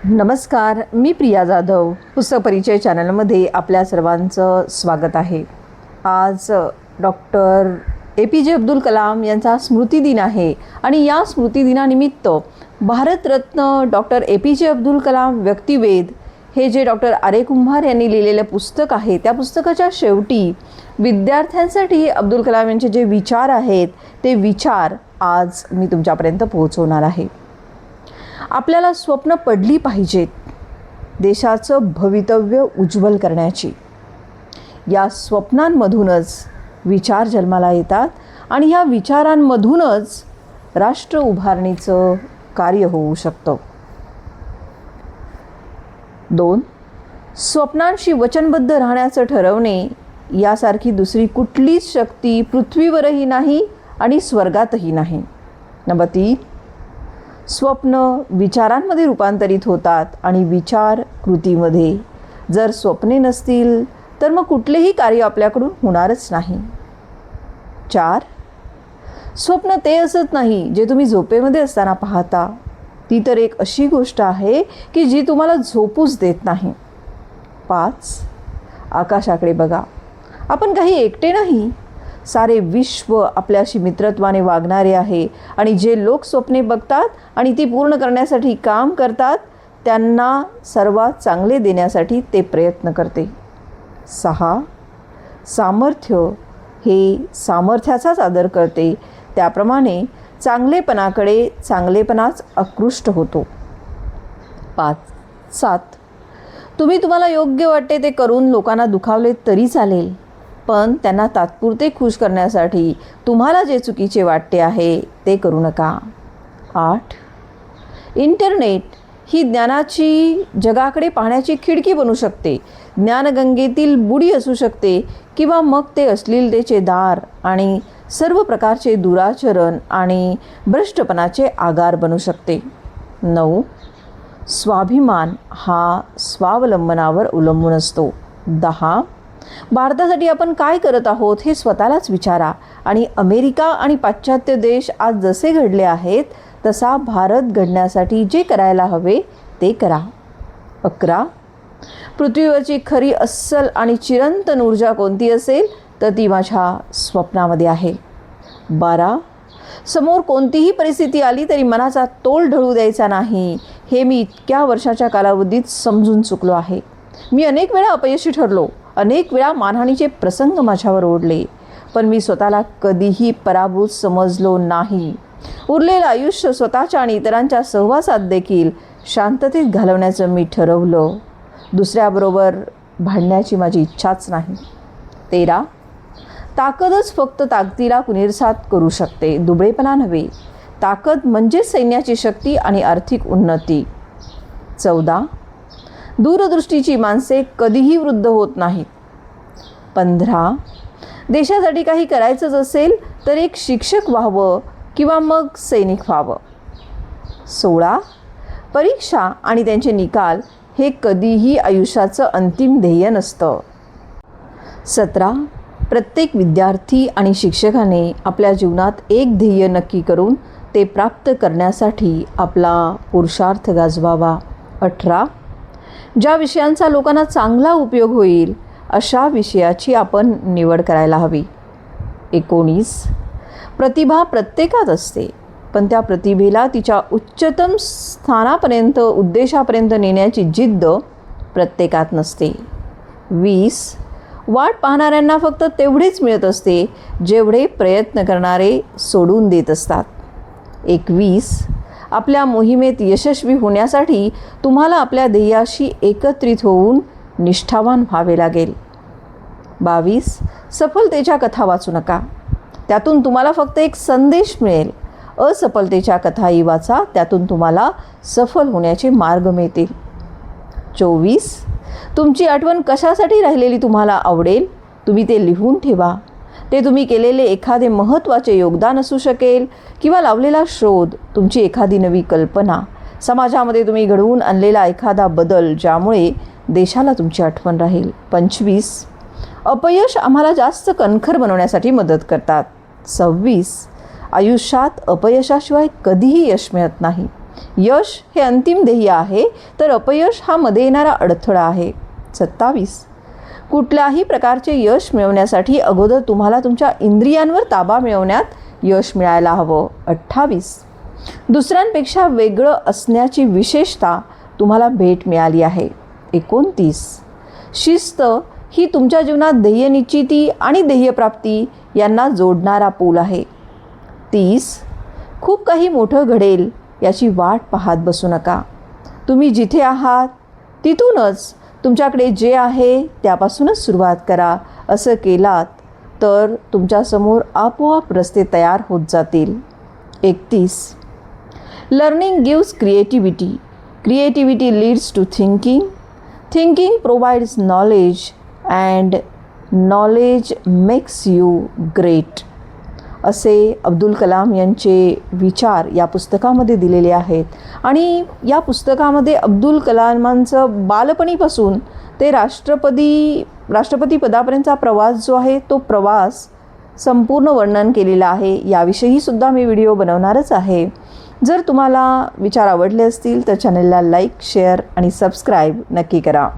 नमस्कार, मी प्रिया जाधव. पुस्तक परिचय चॅनलमध्ये आपल्या सर्वांचं स्वागत आहे. आज डॉक्टर APJ अब्दुल कलाम यांचा स्मृतिदिन आहे आणि या स्मृतिदिनानिमित्त भारतरत्न डॉक्टर APJ अब्दुल कलाम व्यक्तिवेध हे जे डॉक्टर आर्य कुंभार यांनी लिहिलेलं पुस्तक आहे, त्या पुस्तकाच्या शेवटी विद्यार्थ्यांसाठी अब्दुल कलाम यांचे जे विचार आहेत ते विचार आज मी तुमच्यापर्यंत पोहोचवणार आहे. आपल्याला स्वप्न पडली पाहिजेत देशाचं भवितव्य उज्ज्वल करण्याची. या स्वप्नांमधूनच विचार जन्माला येतात आणि ह्या विचारांमधूनच राष्ट्र उभारणीचं कार्य होऊ शकतं. 2. स्वप्नांशी वचनबद्ध राहण्याचं ठरवणे यासारखी दुसरी कुठलीच शक्ती पृथ्वीवरही नाही आणि स्वर्गातही नाही. नंबर 3. स्वप्न विचारांमध्ये रूपांतरित होतात आणि विचार कृतीमध्ये. जर स्वप्ने नसतील तर मग कुठलेही कार्य आपल्याकडून होणारच नाही. 4. स्वप्न ते असत नाही जे तुम्ही झोपेमध्ये असताना पाहता. ती तर एक अशी गोष्ट आहे की जी तुम्हाला झोपूच देत नाही. 5. आकाशाकडे बघा. आपण काही एकटे नाही, सारे विश्व आपल्याशी मित्रत्वाने वागणारे आहे आणि जे लोक स्वप्ने बघतात आणि ती पूर्ण करण्यासाठी काम करतात त्यांना सर्वात चांगले देण्यासाठी ते प्रयत्न करते. 6. सामर्थ्य हे सामर्थ्याचाच आदर करते, त्याप्रमाणे चांगलेपणाकडे चांगलेपणाच आकृष्ट होतो. 7. तुम्हाला योग्य वाटते ते करून लोकांना दुखावले तरी चालेल, पण त्यांना तात्पुरते खुश करण्यासाठी तुम्हाला जे चुकीचे वाटते आहे ते करू नका. 8. इंटरनेट ही ज्ञानाची जगाकडे पाहण्याची खिडकी बनू शकते, ज्ञानगंगेतील बुडी असू शकते किंवा मग ते अश्लीलतेचे दार आणि सर्व प्रकारचे दुराचरण आणि भ्रष्टपणाचे आगार बनू शकते. 9. स्वाभिमान हा स्वावलंबनावर अवलंबून असतो. 10. भारतासाठी आपण काय करत आहोत हे स्वतःलाच विचारा आणि अमेरिका आणि पाश्चात्य देश आज जसे घडले आहेत तसा भारत घडण्यासाठी जे करायला हवे ते करा. 11. पृथ्वीवरची खरी अस्सल आणि चिरंतन ऊर्जा कोणती असेल तर ती माझ्या स्वप्नामध्ये आहे. 12. समोर कोणतीही परिस्थिती आली तरी मनाचा तोल ढळू द्यायचा नाही, हे मी इतक्या वर्षाच्या कालावधीत समजून चुकलो आहे. मी अनेक वेळा अपयशी ठरलो, अनेक वेळा मानहानीचे प्रसंग माझ्यावर ओढले, पण मी स्वतःला कधीही पराभूत समजलो नाही. उरलेलं आयुष्य स्वतःच्या आणि इतरांच्या सहवासात देखील शांततेत घालवण्याचं मी ठरवलं. दुसऱ्याबरोबर भांडण्याची माझी इच्छाच नाही. 13. ताकदच फक्त ताकदीला पुनर्सात करू शकते, दुबळेपणा नव्हे. ताकद म्हणजेच सैन्याची शक्ती आणि आर्थिक उन्नती. 14. दूरदृष्टीची माणसे कधीही वृद्ध होत नाहीत. 15. देशासाठी काही करायचंच असेल तर एक शिक्षक व्हावं किंवा मग सैनिक व्हावं. 16. परीक्षा आणि त्यांचे निकाल हे कधीही आयुष्याचं अंतिम ध्येय नसतं. 17. प्रत्येक विद्यार्थी आणि शिक्षकाने आपल्या जीवनात एक ध्येय नक्की करून ते प्राप्त करण्यासाठी आपला पुरुषार्थ गाजवावा. 18. ज्या विषयांचा लोकांना चांगला उपयोग होईल अशा विषयाची आपण निवड करायला हवी. 19. प्रतिभा प्रत्येकात असते, पण त्या प्रतिभेला तिच्या उच्चतम स्थानापर्यंत उद्देशापर्यंत नेण्याची जिद्द प्रत्येकात नसते. 20. वाट पाहणाऱ्यांना फक्त तेवढेच मिळत असते जेवढे प्रयत्न करणारे सोडून देत असतात. 21. आपल्या मोहिमेत यशस्वी होण्यासाठी तुम्हाला आपल्या ध्येयाशी एकत्रित होऊन निष्ठावान व्हावे लागेल. 22. सफलतेच्या कथा वाचू नका, त्यातून तुम्हाला फक्त एक संदेश मिळेल. असफलतेच्या कथाही वाचा, त्यातून तुम्हाला सफल होण्याचे मार्ग मिळतील. 24. तुमची आठवण कशासाठी राहिलेली तुम्हाला आवडेल, तुम्ही ते लिहून ठेवा. ते तुम्ही केलेले एखादे महत्त्वाचे योगदान असू शकेल किंवा लावलेला शोध, तुमची एखादी नवी कल्पना, समाजामध्ये तुम्ही घडवून आणलेला एखादा बदल ज्यामुळे देशाला तुमची आठवण राहील. 25. अपयश आम्हाला जास्त कणखर बनवण्यासाठी मदत करतात. 26. आयुष्यात अपयशाशिवाय कधीही यश मिळत नाही. यश हे अंतिम ध्येय आहे, तर अपयश हा मध्ये येणारा अडथळा आहे. 27. कुठल्याही प्रकारचे यश मिळवण्यासाठी अगोदर तुम्हाला तुमच्या इंद्रियांवर ताबा मिळवण्यात यश मिळायला हवं. 28. दुसऱ्यांपेक्षा वेगळं असण्याची विशेषता तुम्हाला भेट मिळाली आहे. 29. शिस्त ही तुमच्या जीवनात ध्येय निश्चिती आणि ध्येयप्राप्ती यांना जोडणारा पूल आहे. 30. खूप काही मोठं घडेल याची वाट पाहत बसू नका. तुम्ही जिथे आहात तिथूनच तुमच्याकडे जे आहे त्यापासूनच सुरुवात करा. असं केलात तर तुमच्यासमोर आपोआप रस्ते तयार होत जातील. 31. Learning gives creativity. Creativity leads to thinking. Thinking provides knowledge and knowledge makes you great. असे अब्दुल कलाम यांचे विचार या पुस्तकामध्ये दिलेले आहेत. आणि या पुस्तकामध्ये अब्दुल कलामांचं बालपणीपासून ते राष्ट्रपती पदापर्यंतचा प्रवास जो आहे तो प्रवास संपूर्ण वर्णन केलेला आहे. याविषयी सुद्धा मी व्हिडिओ बनवणारच आहे. जर तुम्हाला विचार आवडले असतील तर चॅनलला लाईक, शेअर आणि सबस्क्राईब नक्की करा.